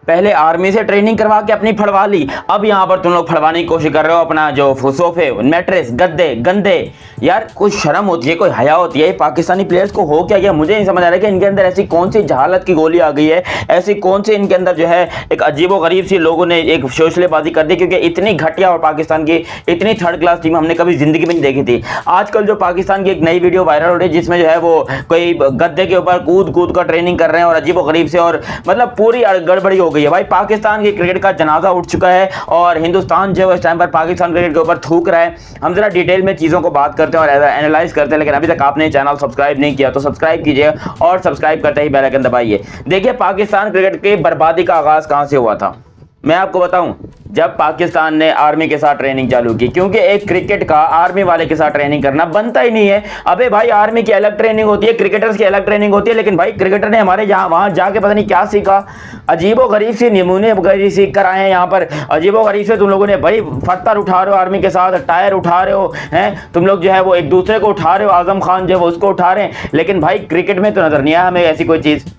पहले आर्मी से ट्रेनिंग करवा के अपनी फड़वा ली, अब यहाँ पर तुम लोग फड़वाने की कोशिश कर रहे हो अपना जो सोफे, मैट्रेस, गद्दे गंदे। यार कुछ शर्म होती है, कोई हया होती है? पाकिस्तानी प्लेयर्स को हो क्या गया? मुझे नहीं समझ आ रहा है कि इनके अंदर ऐसी कौन सी जहालत की गोली आ गई है, ऐसी कौन सी इनके अंदर जो है एक अजीबोगरीब सी लोगों ने एक शोशलेबाजी कर दी, क्योंकि इतनी घटिया और पाकिस्तान की इतनी थर्ड क्लास टीम हमने कभी जिंदगी में नहीं देखी थी। आजकल जो पाकिस्तान की एक नई वीडियो वायरल हो रही है जिसमें जो है वो कोई गद्दे के ऊपर कूद कूद कर ट्रेनिंग कर रहे हैं और अजीबोगरीब से, और मतलब पूरी गड़बड़ी हो गई है भाई। पाकिस्तान की क्रिकेट का जनाजा उठ चुका है और हिंदुस्तान जो है इस टाइम पर पाकिस्तान क्रिकेट के ऊपर थूक रहा है। हम जरा डिटेल में चीज़ों को बात करते हैं और एनालाइज करते हैं, लेकिन अभी तक आपने चैनल सब्सक्राइब नहीं किया तो सब्सक्राइब कीजिए और सब्सक्राइब करते ही बेल आइकन दबाइए। देखिए पाकिस्तान क्रिकेट की बर्बादी का आगाज कहां से हुआ था, मैं आपको बताऊं, जब पाकिस्तान ने आर्मी के साथ ट्रेनिंग चालू की, क्योंकि एक क्रिकेट का आर्मी वाले के साथ ट्रेनिंग करना बनता ही नहीं है। अबे भाई आर्मी की अलग ट्रेनिंग होती है, क्रिकेटर्स की अलग ट्रेनिंग होती है, लेकिन भाई क्रिकेटर ने हमारे वहां जाके पता नहीं क्या सीखा, अजीबोगरीब सी नमूने वगैरह सीख कर आए हैं यहाँ पर। अजीबोगरीब से तुम लोगों ने भाई पत्थर उठा रहे हो आर्मी के साथ, टायर उठा रहे हो हैं तुम लोग, जो है वो एक दूसरे को उठा रहे हो, आजम खान जो है वो उसको उठा रहे हैं, लेकिन भाई क्रिकेट में तो नजर नहीं आया हमें ऐसी कोई चीज।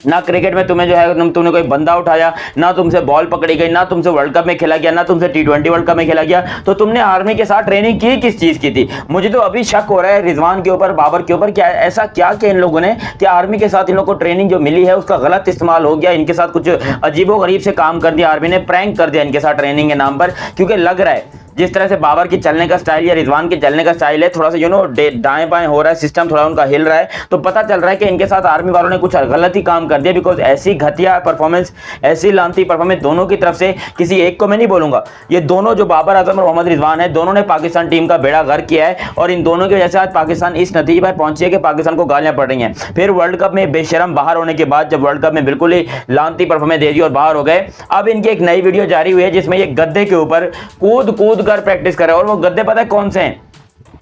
ना क्रिकेट में तुम्हें जो है तुमने कोई बंदा उठाया, ना तुमसे बॉल पकड़ी गई, ना तुमसे वर्ल्ड कप में खेला गया, ना तुमसे T20 वर्ल्ड कप में खेला गया, तो तुमने आर्मी के साथ ट्रेनिंग की किस चीज की थी? मुझे तो अभी शक हो रहा है रिजवान के ऊपर, बाबर के ऊपर, क्या ऐसा क्या किया इन लोगों ने कि आर्मी के साथ इन लोगों को ट्रेनिंग जो मिली है उसका गलत इस्तेमाल हो गया, इनके साथ कुछ अजीबोगरीब से काम कर दिया आर्मी ने, प्रैंक कर दिया इनके साथ ट्रेनिंग के नाम पर। क्योंकि लग रहा है जिस तरह से बाबर की चलने का स्टाइल या रिजवान के चलने का स्टाइल है, थोड़ा सा दाएं बाएं हो रहा है, सिस्टम थोड़ा उनका हिल रहा है, तो पता चल रहा है कि इनके साथ आर्मी वालों ने कुछ गलत ही काम कर दिया। बिकॉज ऐसी घटिया परफॉर्मेंस, ऐसी लानती परफॉर्मेंस दोनों की तरफ से, किसी एक को मैं नहीं बोलूंगा, ये दोनों जो बाबर आजम और मोहम्मद रिजवान है, दोनों ने पाकिस्तान टीम का बेड़ा गर्क किया है और इन दोनों की वजह से आज पाकिस्तान इस नतीजे पर पहुंची है कि पाकिस्तान को गालियां पड़ रही हैं। फिर वर्ल्ड कप में बेशरम बाहर होने के बाद, जब वर्ल्ड कप में बिल्कुल ही लानती परफॉर्मेंस दे दी और बाहर हो गए, अब इनकी एक नई वीडियो जारी हुई है जिसमें ये गद्दे के ऊपर कूद कूद कर प्रैक्टिस कर रहे हैं। और वो गद्दे पता है कौन से हैं?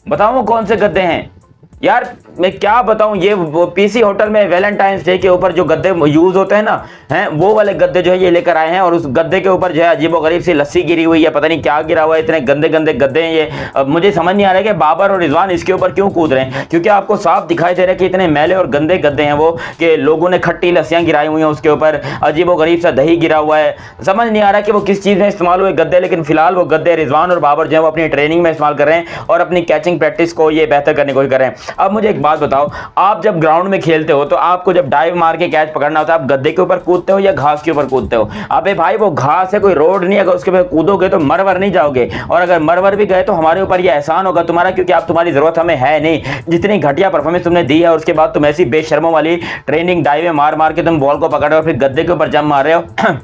बताओ वो कौन से गद्दे हैं यार, मैं क्या बताऊं। ये वो पीसी होटल में वैलेंटाइंस डे के ऊपर जो गद्दे यूज होते हैं ना, हैं वो वाले गद्दे जो है ये लेकर आए हैं, और उस गद्दे के ऊपर जो है अजीबोगरीब सी लस्सी गिरी हुई है, पता नहीं क्या गिरा हुआ है, इतने गंदे गंदे गद्दे हैं ये। अब मुझे समझ नहीं आ रहा है कि बाबर और रिजवान इसके ऊपर क्यों कूद रहे हैं, क्योंकि आपको साफ दिखाई दे रहा है कि इतने मैले और गंदे गद्दे हैं वो, कि लोगों ने खट्टी लस्सियां गिराई हुई हैं उसके ऊपर, अजीबोगरीब सा दही गिरा हुआ है। समझ नहीं आ रहा कि वो किस चीज़ में इस्तेमाल हुए गद्दे, लेकिन फिलहाल वो गद्दे रिजवान और बाबर जो है वो अपनी ट्रेनिंग में इस्तेमाल कर रहे हैं और अपनी कैचिंग प्रैक्टिस को ये बेहतर करने की कोशिश कर रहे हैं। अब मुझे एक बात बताओ, आप जब ग्राउंड में खेलते हो तो आपको जब डाइव मार के कैच पकड़ना होता है, आप गद्दे के ऊपर कूदते हो या घास के ऊपर कूदते हो? अबे भाई वो घास है, कोई रोड नहीं, अगर उसके ऊपर कूदोगे तो मरवर नहीं जाओगे, और अगर मरवर भी गए तो हमारे ऊपर ये एहसान होगा तुम्हारा, क्योंकि आप तुम्हारी जरूरत हमें है नहीं। जितनी घटिया परफॉर्मेंस तुमने दी है और उसके बाद तुम ऐसी बेशर्मों वाली ट्रेनिंग डाइव मार मार के तुम बॉल को पकड़ रहे हो, फिर गद्दे के ऊपर जंप मार रहे हो।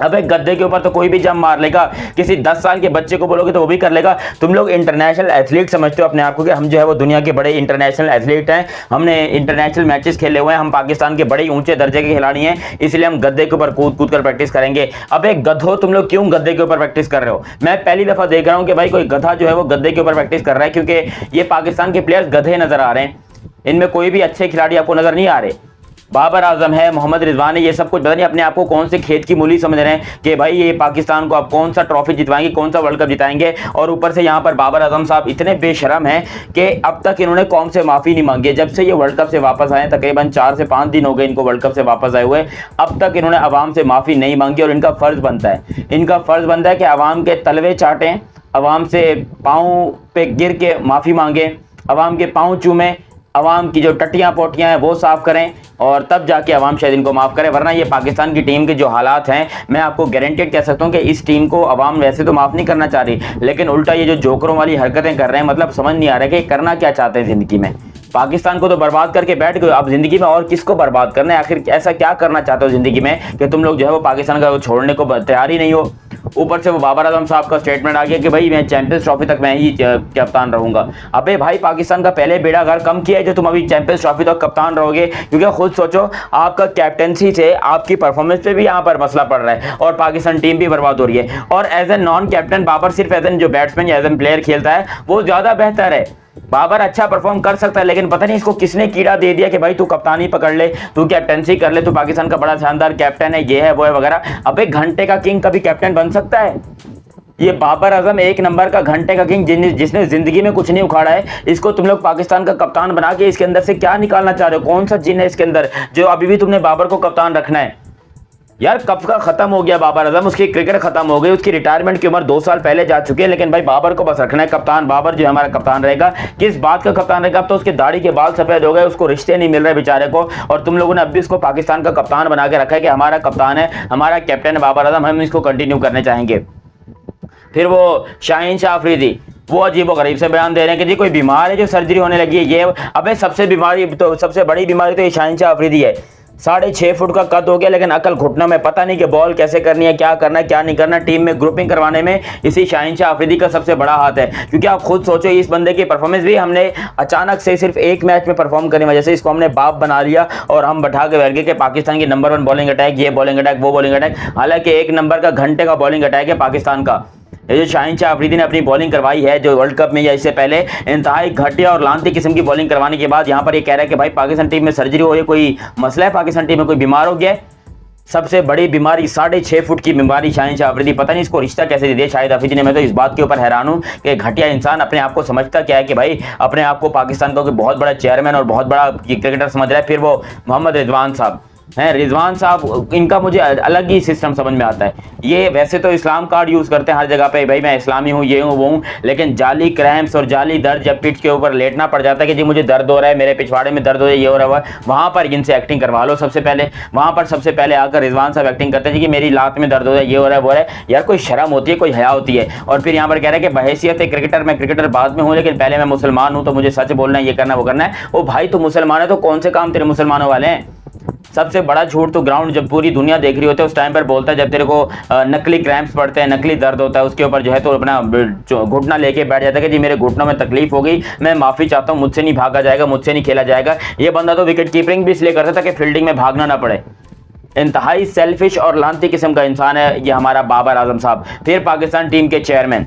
अबे गद्दे के ऊपर तो कोई भी जंप मार लेगा, किसी 10 साल के बच्चे को बोलोगे तो वो भी कर लेगा। तुम लोग इंटरनेशनल एथलीट समझते हो अपने आप को कि हम जो है वो दुनिया के बड़े इंटरनेशनल एथलीट हैं, हमने इंटरनेशनल मैचेस खेले हुए हैं, हम पाकिस्तान के बड़े ऊंचे दर्जे के खिलाड़ी हैं, इसलिए हम गद्दे के ऊपर कूद कूद कर प्रैक्टिस करेंगे। अबे गधो, तुम लोग क्यों गद्दे के ऊपर प्रैक्टिस कर रहे हो? मैं पहली दफा देख रहा हूँ कि भाई कोई गधा जो है वो गद्दे के ऊपर प्रैक्टिस कर रहा है, क्योंकि ये पाकिस्तान के प्लेयर्स गधे नजर आ रहे हैं, इनमें कोई भी अच्छे खिलाड़ी आपको नजर नहीं आ रहे। बाबर आजम है, मोहम्मद रिजवान है, ये सब कुछ पता नहीं अपने आप को कौन से खेत की मूली समझ रहे हैं कि भाई ये पाकिस्तान को अब कौन सा ट्रॉफी जितवाएंगे, कौन सा वर्ल्ड कप जिताएंगे। और ऊपर से यहाँ पर बाबर आजम साहब इतने बेशरम हैं कि अब तक इन्होंने कौम से माफ़ी नहीं मांगी है। जब से ये वर्ल्ड कप से वापस आए, तकरीबन 4 से 5 दिन हो गए इनको वर्ल्ड कप से वापस आए हुए, अब तक इन्होंने आवाम से माफ़ी नहीं मांगी। और इनका फ़र्ज़ बनता है कि आवाम के तलवे चाटें, आवाम से पाँव पे गिर के माफ़ी मांगें, आवाम के पाँव चूमें, आवाम की जो टट्टियाँ पोटियाँ हैं वो साफ़ करें, और तब जाके आवाम शायद इनको माफ़ करे। वरना ये पाकिस्तान की टीम के जो हालात हैं, मैं आपको गारंटेड कह सकता हूँ कि इस टीम को आवाम वैसे तो माफ़ नहीं करना चाह रही, लेकिन उल्टा ये जो जोकरों वाली हरकतें कर रहे हैं, मतलब समझ नहीं आ रहा है कि करना क्या चाहते हैं ज़िंदगी में। पाकिस्तान को तो बर्बाद करके बैठ गए, अब ज़िंदगी में और किसको बर्बाद करना है? आखिर ऐसा क्या करना चाहते हो ज़िंदगी में कि तुम लोग जो है वो पाकिस्तान का छोड़ने को तैयार ही नहीं हो? ऊपर से वो बाबर आजम साहब का स्टेटमेंट आ गया कि भाई मैं चैंपियंस ट्रॉफी तक मैं ही कप्तान रहूंगा। अबे भाई पाकिस्तान का पहले बेड़ा गर्क कम किया है जो तुम अभी चैंपियंस ट्रॉफी तक कप्तान रहोगे, क्योंकि खुद सोचो आपका कैप्टनसी से आपकी परफॉर्मेंस पे भी यहाँ पर मसला पड़ रहा है और पाकिस्तान टीम भी बर्बाद हो रही है। और as a non captain Babar सिर्फ एज एन जो बैट्समैन या एज एन प्लेयर खेलता है वो ज़्यादा बेहतर है। बाबर अच्छा परफॉर्म कर सकता है, लेकिन पता नहीं इसको किसने कीड़ा दे दिया कि भाई तू कप्तानी पकड़ ले, तू कैप्टनसी कर ले, तू पाकिस्तान का बड़ा शानदार कैप्टन है, ये है वो है वगैरह। अबे घंटे का किंग कभी कैप्टन बन सकता है? ये बाबर आजम एक नंबर का घंटे का किंग जिसने जिंदगी में कुछ नहीं उखाड़ा है, इसको तुम लोग पाकिस्तान का कप्तान बना के इसके अंदर से क्या निकालना चाह रहे हो? कौन सा जिन है इसके अंदर जो अभी भी तुमने बाबर को कप्तान रखना है? यार कब का खत्म हो गया बाबर आजम, उसकी क्रिकेट खत्म हो गई, उसकी रिटायरमेंट की उम्र 2 साल पहले जा चुकी है, लेकिन भाई बाबर को बस रखना है कप्तान। बाबर जो हमारा कप्तान रहेगा, किस बात का कप्तान रहेगा? अब तो उसके दाढ़ी के बाल सफेद हो गए, उसको रिश्ते नहीं मिल रहे बेचारे को, और तुम लोगों ने अब भी उसको पाकिस्तान का कप्तान बना के रखा है कि हमारा कप्तान है, हमारा कैप्टन है बाबर आजम, हम इसको कंटिन्यू करने चाहेंगे। फिर वो शाहीन शाह अफरीदी, वो अजीब गरीब से बयान दे रहे हैं कि जी कोई बीमार है जो सर्जरी होने लगी है ये। अबे सबसे बड़ी बीमारी तो ये शाहीन शाह अफरीदी है। 6.5 फुट का कद हो गया, लेकिन अकल घुटना में पता नहीं कि बॉल कैसे करनी है, क्या करना है क्या नहीं करना। टीम में ग्रुपिंग करवाने में इसी शाहीन शाह अफरीदी का सबसे बड़ा हाथ है, क्योंकि आप खुद सोचो इस बंदे की परफॉर्मेंस भी हमने अचानक से सिर्फ एक मैच में परफॉर्म करने की वजह से इसको हमने बाप बना लिया और हम बैठा के बैठ गए कि पाकिस्तान की नंबर 1 बॉलिंग अटैक, ये बॉलिंग अटैक, वो बॉलिंग अटैक। हालांकि 1 नंबर का घंटे का बॉलिंग अटैक है पाकिस्तान का। ये जो शाहीन शाह अफरीदी ने अपनी बॉलिंग करवाई है जो वर्ल्ड कप में या इससे पहले, इंतहाई घटिया और लानती किस्म की बॉलिंग करवाने के बाद यहाँ पर ये कह रहा है कि भाई पाकिस्तान टीम में सर्जरी हो रही है, कोई मसला है, पाकिस्तान टीम में कोई बीमार हो गया है। सबसे बड़ी बीमारी 6.5 फुट की बीमारी शाहीन शाह अफरीदी, पता नहीं इसको रिश्ता कैसे दे दिया शाहिद अफरीदी ने। मैं तो इस बात के ऊपर हैरान हूँ कि घटिया इंसान अपने आप को समझता क्या है कि भाई अपने आप को पाकिस्तान का कोई बहुत बड़ा चेयरमैन और बहुत बड़ा क्रिकेटर समझ रहा है। फिर वो मोहम्मद रिजवान साहब हैं, रिजवान साहब, इनका मुझे अलग ही सिस्टम समझ में आता है। ये वैसे तो इस्लाम कार्ड यूज़ करते हैं हर जगह पे, भाई मैं इस्लामी हूँ, ये हूँ वो हूँ, लेकिन जाली क्रैम्प्स और जाली दर्द जब पीठ के ऊपर लेटना पड़ जाता है कि जी मुझे दर्द हो रहा है, मेरे पिछवाड़े में दर्द हो रहा है, ये हो रहा है, वहाँ पर इनसे एक्टिंग करवा लो। सबसे पहले आकर रिजवान साहब एक्टिंग करते हैं कि मेरी लात में दर्द हो रहा है, ये हो रहा है, वो हो रहा है। यार कोई शर्म होती है, कोई हया होती है। और फिर यहाँ पर कह रहा है कि बहैसियत क्रिकेटर, मैं क्रिकेटर बाद में हूँ, लेकिन पहले मैं मुसलमान हूँ, तो मुझे सच बोलना है, ये करना वो करना है। ओ भाई तो मुसलमान है तो कौन से काम तेरे मुसलमानों वाले हैं? सबसे बड़ा झूठ तो ग्राउंड जब पूरी दुनिया देख रही होती है उस टाइम पर बोलता है, जब तेरे को नकली क्रैम्प्स पड़ते हैं, नकली दर्द होता है, उसके ऊपर जो है तो अपना घुटना लेके बैठ जाता है कि जी मेरे घुटनों में तकलीफ हो गई, मैं माफ़ी चाहता हूँ, मुझसे नहीं भागा जाएगा, मुझसे नहीं खेला जाएगा। ये बंदा तो विकेट कीपिंग भी इसलिए करता था कि फील्डिंग में भागना ना पड़े। इंतहाई सेल्फिश और लानती किस्म का इंसान है ये हमारा बाबर आजम साहब। फिर पाकिस्तान टीम के चेयरमैन,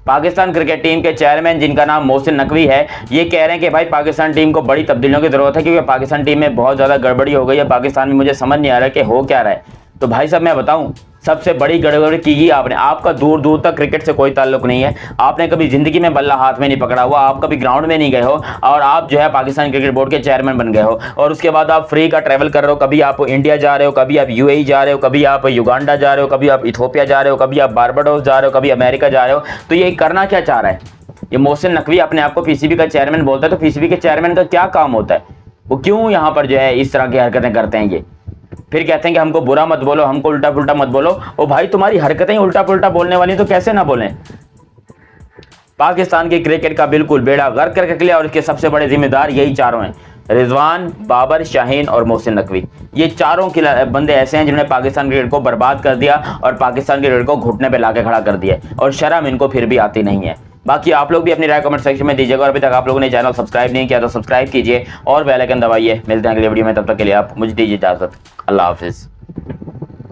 पाकिस्तान क्रिकेट टीम के चेयरमैन जिनका नाम मोहसिन नकवी है, ये कह रहे हैं कि भाई पाकिस्तान टीम को बड़ी तब्दीलियों की जरूरत है, क्योंकि पाकिस्तान टीम में बहुत ज़्यादा गड़बड़ी हो गई है पाकिस्तान में, मुझे समझ नहीं आ रहा कि हो क्या रहा है। तो भाई साहब मैं बताऊं, सबसे बड़ी गड़बड़ी की ही आपने। आपका दूर दूर तक क्रिकेट से कोई ताल्लुक नहीं है, आपने कभी जिंदगी में बल्ला हाथ में नहीं पकड़ा हुआ, आप कभी ग्राउंड में नहीं गए हो, और आप जो है पाकिस्तान क्रिकेट बोर्ड के चेयरमैन बन गए हो। और उसके बाद आप फ्री का ट्रैवल कर रहे हो, कभी आप इंडिया जा रहे हो, कभी आप यूएई जा रहे हो, कभी आप युगांडा जा रहे हो, कभी आप इथोपिया जा रहे हो, कभी आप बारबाडोस जा रहे हो, कभी अमेरिका जा रहे हो। तो ये करना क्या चाह रहा है ये मोहसिन नकवी? अपने आप को पीसीबी का चेयरमैन बोलता है, तो पीसीबी के चेयरमैन का क्या काम होता है? वो क्यों यहाँ पर जो है इस तरह की हरकतें करते हैं? ये फिर कहते हैं कि हमको बुरा मत बोलो, हमको उल्टा पुल्टा मत बोलो। ओ भाई तुम्हारी हरकतें उल्टा पुल्टा बोलने वाली, तो कैसे ना बोलें? पाकिस्तान की क्रिकेट का बिल्कुल बेड़ा गर्क करके लिया, और इसके सबसे बड़े जिम्मेदार यही चारों हैं, रिजवान, बाबर, शाहीन और मोहसिन नकवी। ये चारों बंदे ऐसे हैं जिन्होंने पाकिस्तान क्रिकेट को बर्बाद कर दिया और पाकिस्तान क्रिकेट को घुटने पे लाके खड़ा कर दिया, और शर्म इनको फिर भी आती नहीं है। बाकी आप लोग भी अपनी राय कमेंट सेक्शन में दीजिएगा, और अभी तक आप लोगों ने चैनल सब्सक्राइब नहीं किया तो सब्सक्राइब कीजिए और बेल आइकन दबाइए। मिलते हैं अगले वीडियो में, तब तक के लिए आप मुझे दीजिए इजाजत। अल्लाह हाफिज़।